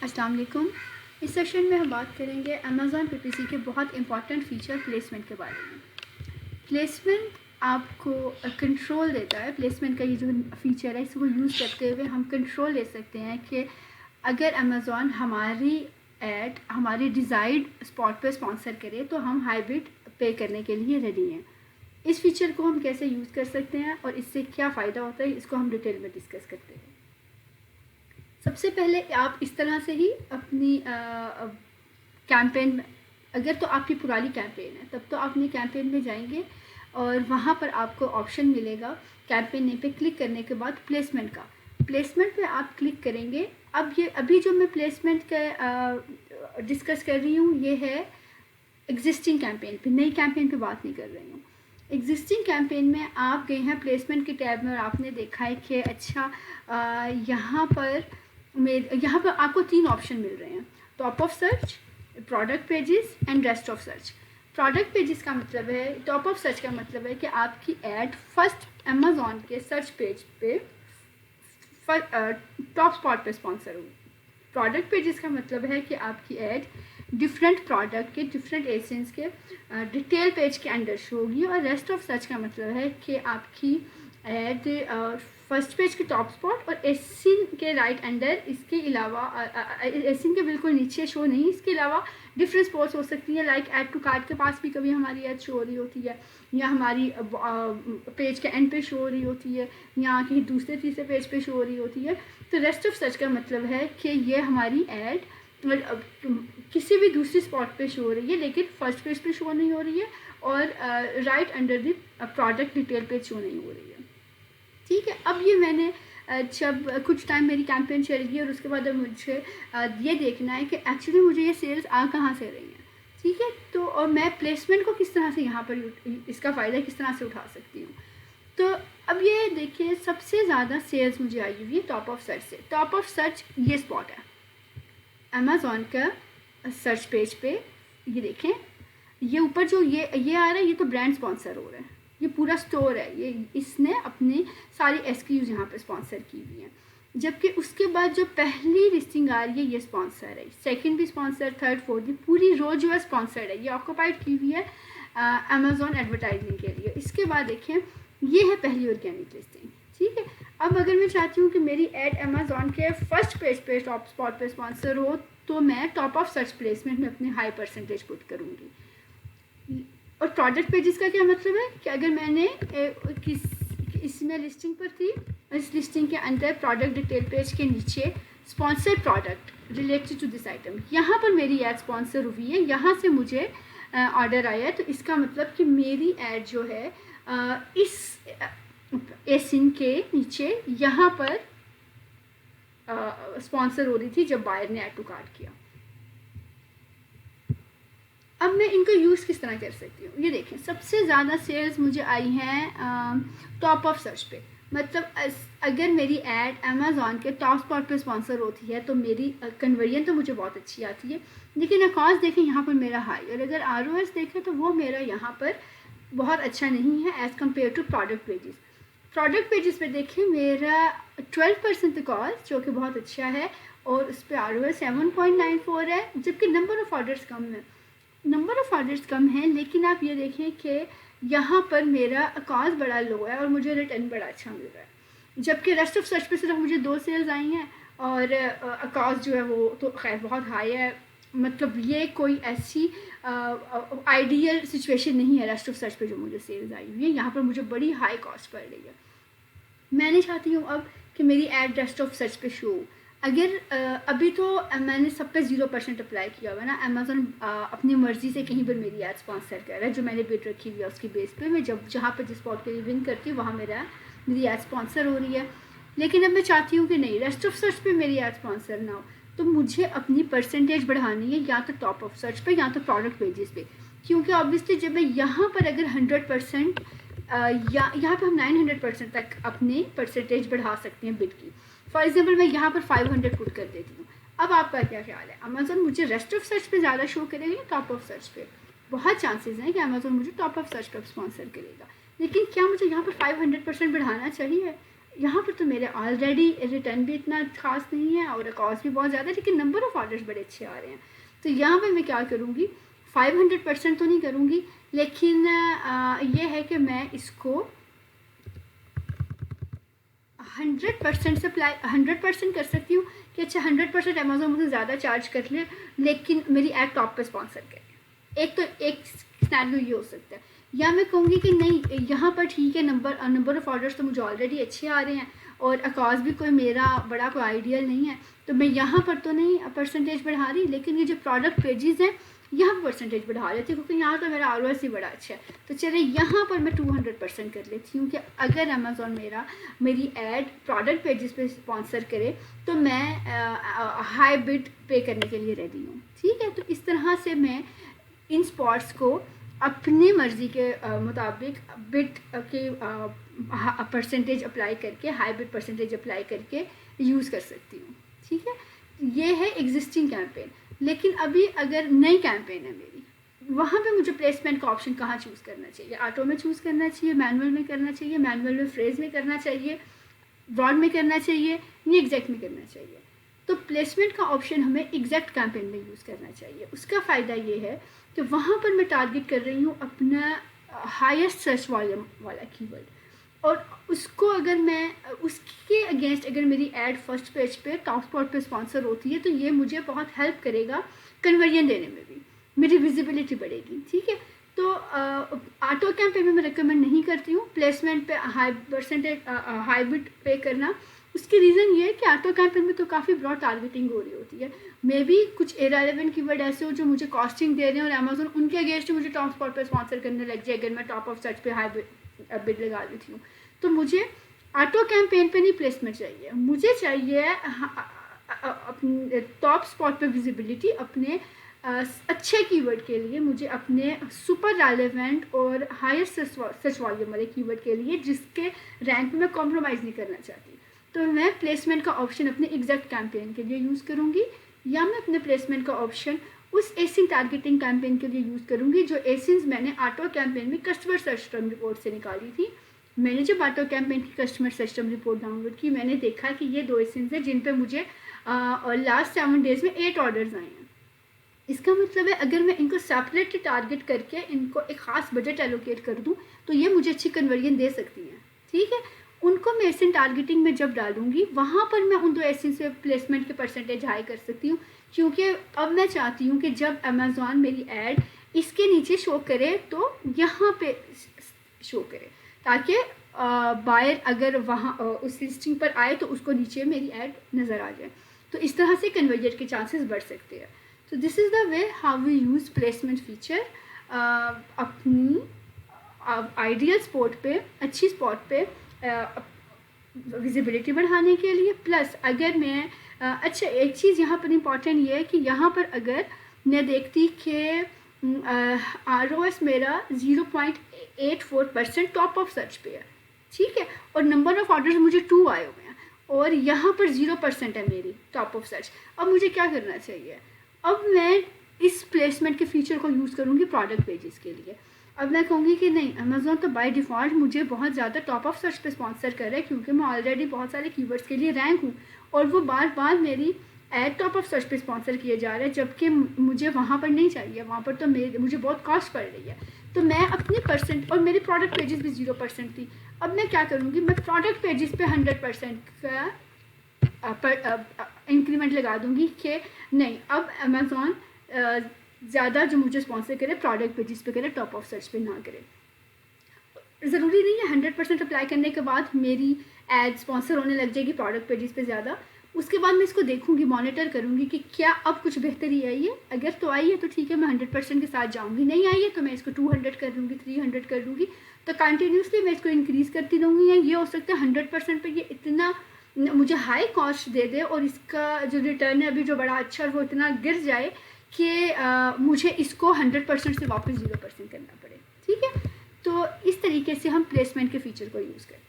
अस्सलाम वालेकुम। इस सेशन में हम बात करेंगे अमेज़ॉन पीपीसी के बहुत इंपॉर्टेंट फ़ीचर प्लेसमेंट के बारे में। प्लेसमेंट आपको कंट्रोल देता है। प्लेसमेंट का ये जो फ़ीचर है इसको यूज़ करते हुए हम कंट्रोल ले सकते हैं कि अगर अमेज़ॉन हमारी ऐड हमारी डिज़ायर्ड स्पॉट पे स्पॉन्सर करे तो हम हाई बिड पे करने के लिए रेडी हैं। इस फीचर को हम कैसे यूज़ कर सकते हैं और इससे क्या फ़ायदा होता है इसको हम डिटेल में डिस्कस करते हैं। सबसे पहले आप इस तरह से ही अपनी कैंपेन, अगर तो आपकी पुरानी कैंपेन है तब तो आप अपनी कैंपेन में जाएंगे और वहाँ पर आपको ऑप्शन मिलेगा कैंपेन नेम पे क्लिक करने के बाद प्लेसमेंट का। प्लेसमेंट पे आप क्लिक करेंगे। अब ये अभी जो मैं प्लेसमेंट का डिस्कस कर रही हूँ ये है एग्जिस्टिंग कैंपेन पे, नई कैंपेन पे बात नहीं कर रही हूँ। एग्जिस्टिंग कैंपेन में आप गए हैं प्लेसमेंट के टैब में और आपने देखा है कि अच्छा यहाँ पर आपको 3 ऑप्शन मिल रहे हैं, top of search, product pages and rest of search. Product pages का मतलब है, टॉप ऑफ सर्च का मतलब है कि आपकी ऐड फर्स्ट अमेज़ॉन के सर्च पेज पे टॉप स्पॉट पे स्पॉन्सर होगी। प्रोडक्ट पेजेस का मतलब है कि आपकी ऐड डिफरेंट प्रोडक्ट के, डिफरेंट एसेंस के डिटेल पेज के अंदर शो होगी। और रेस्ट ऑफ सर्च का मतलब है कि आपकी ऐड फर्स्ट पेज के टॉप स्पॉट और एसिन के राइट अंडर, इसके अलावा एसिन के बिल्कुल नीचे शो नहीं, इसके अलावा डिफरेंट स्पॉट्स हो सकती हैं। लाइक ऐड टू कार्ट के पास भी कभी हमारी ऐड शो हो रही होती है, या हमारी पेज के एंड पे शो हो रही होती है, या कहीं दूसरे तीसरे पेज पे शो हो रही होती है। तो रेस्ट ऑफ सर्च का मतलब है कि ये हमारी ऐड किसी भी दूसरी स्पॉट पे शो हो रही है लेकिन फर्स्ट पेज पे शो नहीं हो रही है और right under the product detail page show नहीं हो रही है। ठीक है, अब ये मैंने जब कुछ टाइम मेरी कैंपेन चल गई और उसके बाद अब मुझे ये देखना है कि एक्चुअली मुझे ये सेल्स आ कहाँ से रही हैं। ठीक है, तो और मैं प्लेसमेंट को किस तरह से यहाँ पर इसका फ़ायदा किस तरह से उठा सकती हूँ। तो अब ये देखिए, सबसे ज़्यादा सेल्स मुझे आई हुई है टॉप ऑफ सर्च से। टॉप ऑफ सर्च ये स्पॉट है अमेज़ॉन का सर्च पेज पे। ये देखें, ये ऊपर जो ये आ रहा है ये तो ब्रांड स्पॉन्सर हो रहा है, ये पूरा स्टोर है, ये इसने अपनी सारी एसक्यूज़ यहाँ पे स्पॉन्सर की हुई हैं। जबकि उसके बाद जो पहली लिस्टिंग आ रही है ये स्पॉन्सर है, सेकंड भी स्पॉन्सर, थर्ड फोर्थ, पूरी रो जो है स्पॉन्सर्ड है, ये ऑक्यूपाइड की हुई है अमेज़ॉन एडवर्टाइजिंग के लिए। इसके बाद देखें, ये है पहली ऑर्गेनिक लिस्टिंग। ठीक है, अब अगर मैं चाहती हूँ कि मेरी एड अमेज़ॉन के फर्स्ट पेज पे टॉप स्पॉट पे स्पॉन्सर हो तो मैं टॉप ऑफ सर्च प्लेसमेंट में अपनी हाई परसेंटेज पुट करूँगी। और प्रोडक्ट पेजेस का क्या मतलब है कि अगर मैंने इसमें लिस्टिंग पर थी, इस लिस्टिंग के अंदर प्रोडक्ट डिटेल पेज के नीचे sponsored product related to this item, यहाँ पर मेरी ऐड स्पॉन्सर हुई है, यहाँ से मुझे ऑर्डर आया है। तो इसका मतलब कि मेरी ऐड जो है इस एसिन के नीचे यहाँ पर स्पॉन्सर हो रही थी जब बायर ने ऐड टू कार्ट किया। अब मैं इनको यूज़ किस तरह कर सकती हूँ, ये देखें, सबसे ज़्यादा सेल्स मुझे आई हैं टॉप ऑफ सर्च पे। मतलब अगर मेरी ऐड अमेज़ॉन के टॉप स्पॉट पे स्पॉन्सर होती है तो मेरी कन्वर्जन तो मुझे बहुत अच्छी आती है, लेकिन अकाउंट्स देखें यहाँ पर मेरा हाई, और अगर ROS देखें तो वो मेरा यहाँ पर बहुत अच्छा नहीं है as compare to product pages. Product pages पे देखें मेरा 12% कॉस्ट जो कि बहुत अच्छा है, और उस पर ROS 7.94 है, जबकि नंबर ऑफ़ ऑर्डर्स कम है। नंबर ऑफ़ ऑर्डर्स कम है, लेकिन आप ये देखें कि यहाँ पर मेरा कॉस्ट बड़ा लो है और मुझे रिटर्न बड़ा अच्छा मिल रहा है। जबकि रेस्ट ऑफ सर्च पे सिर्फ मुझे 2 सेल्स आई हैं और कॉस्ट जो है वो तो खैर बहुत हाई है। मतलब ये कोई ऐसी आइडियल सिचुएशन नहीं है रेस्ट ऑफ सर्च पे जो मुझे सेल्स आई हुई है, यहाँ पर मुझे बड़ी हाई कॉस्ट पड़ रही है। मैं नहीं चाहती हूँ अब कि मेरी ऐड रेस्ट ऑफ सर्च पे शो हो। अगर अभी तो मैंने सब पे 0% अप्लाई किया हुआ है ना, अमेज़ॉन अपनी मर्ज़ी से कहीं पर मेरी ऐड स्पॉन्सर कर रहा है, जो मैंने बिड रखी हुई है उसकी बेस पे मैं जहाँ पर जिस स्पॉट के लिए विन करती हूँ वहाँ मेरी ऐड स्पॉन्सर हो रही है। लेकिन अब मैं चाहती हूँ कि नहीं, रेस्ट ऑफ सर्च पे मेरी ऐड स्पॉन्सर ना हो, तो मुझे अपनी परसेंटेज बढ़ानी है या तो टॉप ऑफ सर्च पे या तो प्रोडक्ट पेजेस पे। क्योंकि ऑब्वियसली जब मैं यहाँ पर अगर 100% या यहाँ पे हम 900% तक अपनी परसेंटेज बढ़ा सकते हैं बिड की। फॉर एग्जांपल मैं यहाँ पर 500 पुट कर देती हूँ। अब आपका क्या ख्याल है, अमेज़ॉन मुझे रेस्ट ऑफ सर्च पे ज़्यादा शो करेगा या टॉप ऑफ सर्च पे? बहुत चांसेस हैं कि अमेज़ॉन मुझे टॉप ऑफ सर्च पे स्पॉन्सर करेगा, लेकिन क्या मुझे यहाँ पर 500% बढ़ाना चाहिए? यहाँ पर तो मेरे ऑलरेडी रिटर्न भी इतना खास नहीं है और कॉस्ट भी बहुत ज़्यादा है, लेकिन नंबर ऑफ़ ऑर्डर्स बड़े अच्छे आ रहे हैं। तो यहाँ पे मैं क्या करूँगी, 500% तो नहीं करूँगी, लेकिन ये है कि मैं इसको 100% सप्लाई 100% कर सकती हूँ कि अच्छा 100% अमेज़ॉन मुझे ज़्यादा चार्ज कर ले, लेकिन मेरी ऐड टॉप पे स्पॉन्सर करे। एक सिनेरियो ये हो सकता है। या मैं कहूँगी कि नहीं, यहाँ पर ठीक है, नंबर ऑफ़ ऑर्डर्स तो मुझे ऑलरेडी अच्छे आ रहे हैं और अकाउंट भी कोई मेरा बड़ा कोई आइडियल नहीं है, तो मैं यहाँ पर तो नहीं परसेंटेज बढ़ा रही, लेकिन ये जो प्रोडक्ट पेजेस हैं यहाँ पर परसेंटेज बढ़ा लेती हूँ, क्योंकि यहाँ तो मेरा ROI ही बड़ा अच्छा है। तो चलिए यहाँ पर मैं 200% कर लेती हूँ कि अगर अमेज़ॉन मेरी ऐड प्रोडक्ट पेजेस पे स्पॉन्सर करे तो मैं हाई बिड पे करने के लिए रेडी हूँ। ठीक है, तो इस तरह से मैं इन स्पॉट्स को अपनी मर्ज़ी के मुताबिक बिड के परसेंटेज अप्लाई करके, हाई बिड परसेंटेज अप्लाई करके यूज़ कर सकती हूँ। ठीक है, ये है एग्जिस्टिंग कैंपेन। लेकिन अभी अगर नई कैंपेन है मेरी, वहाँ पे मुझे प्लेसमेंट का ऑप्शन कहाँ चूज़ करना चाहिए? ऑटो में चूज़ करना चाहिए, मैनुअल में करना चाहिए, मैनुअल में फ्रेज में करना चाहिए, ब्रॉड में करना चाहिए, या एग्जैक्ट में करना चाहिए? तो प्लेसमेंट का ऑप्शन हमें एग्जैक्ट कैंपेन में यूज़ करना चाहिए। उसका फ़ायदा ये है कि वहाँ पर मैं टारगेट कर रही हूँ अपना हाईएस्ट सर्च वॉल्यूम वाला कीवर्ड, और उसको अगर मैं उसके अगेंस्ट अगर मेरी ऐड फर्स्ट पेज पे टॉप स्पॉट पे स्पॉन्सर होती है, तो ये मुझे बहुत हेल्प करेगा कन्वर्जन देने में भी, मेरी विजिबिलिटी बढ़ेगी। ठीक है, तो ऑटो कैंपेन में मैं रिकमेंड नहीं करती हूँ प्लेसमेंट पे हाई बिड पे करना। उसकी रीज़न ये है कि ऑटो कैंपेन में तो काफ़ी ब्रॉड टारगेटिंग हो रही होती है, मे बी कुछ इरेलेवेंट कीवर्ड ऐसे हो जो मुझे कॉस्टिंग दे रहे हैं और अमेज़ॉन उनके अगेंस्ट मुझे टॉप स्पॉट पे स्पॉन्सर करने लग जाए अगर मैं टॉप ऑफ सर्च पे हाई बिड लगा देती हूँ। तो मुझे ऑटो कैंपेन पे नहीं प्लेसमेंट चाहिए, मुझे चाहिए अपने टॉप स्पॉट पे विजिबिलिटी, अपने अच्छे कीवर्ड के लिए, मुझे अपने सुपर रेलेवेंट और हायर सर्च वॉल्यूम वाले कीवर्ड के लिए जिसके रैंक में मैं कॉम्प्रोमाइज़ नहीं करना चाहती। तो मैं प्लेसमेंट का ऑप्शन अपने एग्जैक्ट कैंपेन के लिए यूज़ करूँगी, या मैं अपने प्लेसमेंट का ऑप्शन उस एसिन टारगेटिंग कैंपेन के लिए यूज़ करूँगी जो एसिन्स मैंने ऑटो कैंपेन में कस्टमर सर्च टर्म रिपोर्ट से निकाली थी। मैंने जब ऑटो कैंपेन की customer search term report download की, मैंने देखा कि ये 2 एसिन्स हैं जिन पे मुझे लास्ट 7 डेज़ में 8 ऑर्डर्स आए हैं। इसका मतलब है अगर मैं इनको सेपरेटली टारगेट करके इनको एक ख़ास बजट एलोकेट कर दूँ तो ये मुझे अच्छी कन्वर्जन दे सकती हैं। ठीक है, उनको मैं एसिन टारगेटिंग में जब डालूंगी वहाँ पर मैं उन 2 एसिन से प्लेसमेंट के परसेंटेज हाई कर सकती हूँ, क्योंकि अब मैं चाहती हूँ कि जब अमेज़ॉन मेरी ऐड इसके नीचे शो करे तो यहाँ पे शो करे, ताकि बायर अगर वहाँ उस लिस्टिंग पर आए तो उसको नीचे मेरी ऐड नज़र आ जाए। तो इस तरह से कन्वर्जन के चांसेस बढ़ सकते हैं। तो this is the way how we use placement feature अपनी आइडियल स्पॉट पे, अच्छी स्पॉट पे विजिबिलिटी बढ़ाने के लिए। प्लस अगर मैं अच्छा, एक चीज़ यहाँ पर इम्पॉर्टेंट ये है कि यहाँ पर अगर मैं देखती कि ROS मेरा 0.84% टॉप ऑफ सर्च पे है, ठीक है, और नंबर ऑफ़ ऑर्डर्स मुझे 2 आए हुए हैं और यहाँ पर 0% है मेरी टॉप ऑफ सर्च। अब मुझे क्या करना चाहिए? अब मैं इस प्लेसमेंट के फीचर को यूज़ करूँगी प्रोडक्ट पेजेस के लिए। अब मैं कहूँगी कि नहीं, अमेज़ॉन तो बाय डिफ़ॉल्ट मुझे बहुत ज़्यादा टॉप ऑफ सर्च पे स्पॉन्सर कर रहा है, क्योंकि मैं ऑलरेडी बहुत सारे कीवर्ड्स के लिए रैंक हूँ और वो बार बार मेरी ऐड टॉप ऑफ सर्च पे स्पॉन्सर किए जा रहे हैं, जबकि मुझे वहाँ पर नहीं चाहिए, वहाँ पर तो मुझे बहुत कॉस्ट पड़ रही है। तो मैं अपनी परसेंट, और मेरी प्रोडक्ट पेजेस भी 0% थी। अब मैं क्या करूँगी, मैं प्रोडक्ट पेजेस पे 100% का इंक्रीमेंट लगा दूँगी कि नहीं, अब अमेज़ॉन ज़्यादा जो मुझे स्पॉन्सर करे प्रोडक्ट पेजेस पे करे, टॉप ऑफ सर्च पे ना करे। ज़रूरी नहीं है 100% अप्लाई करने के बाद मेरी एड स्पॉन्सर होने लग जाएगी प्रोडक्ट पेजेस पे ज़्यादा। उसके बाद मैं इसको देखूंगी, मॉनिटर करूंगी कि क्या अब कुछ बेहतरी आई है। अगर तो आई है तो ठीक है, मैं 100% के साथ जाऊंगी। नहीं आई है तो मैं इसको 200 कर लूँगी, 300 कर लूँगी। तो कंटिन्यूसली मैं इसको इंक्रीज़ करती रहूँगी। या ये हो सकता है 100% पे ये इतना मुझे हाई कॉस्ट दे दे और इसका जो रिटर्न है अभी जो बड़ा अच्छा है वो इतना गिर जाए कि मुझे इसको 100% से वापस 0% करना पड़े। ठीक है, तो इस तरीके से हम प्लेसमेंट के फीचर को यूज़ करते हैं।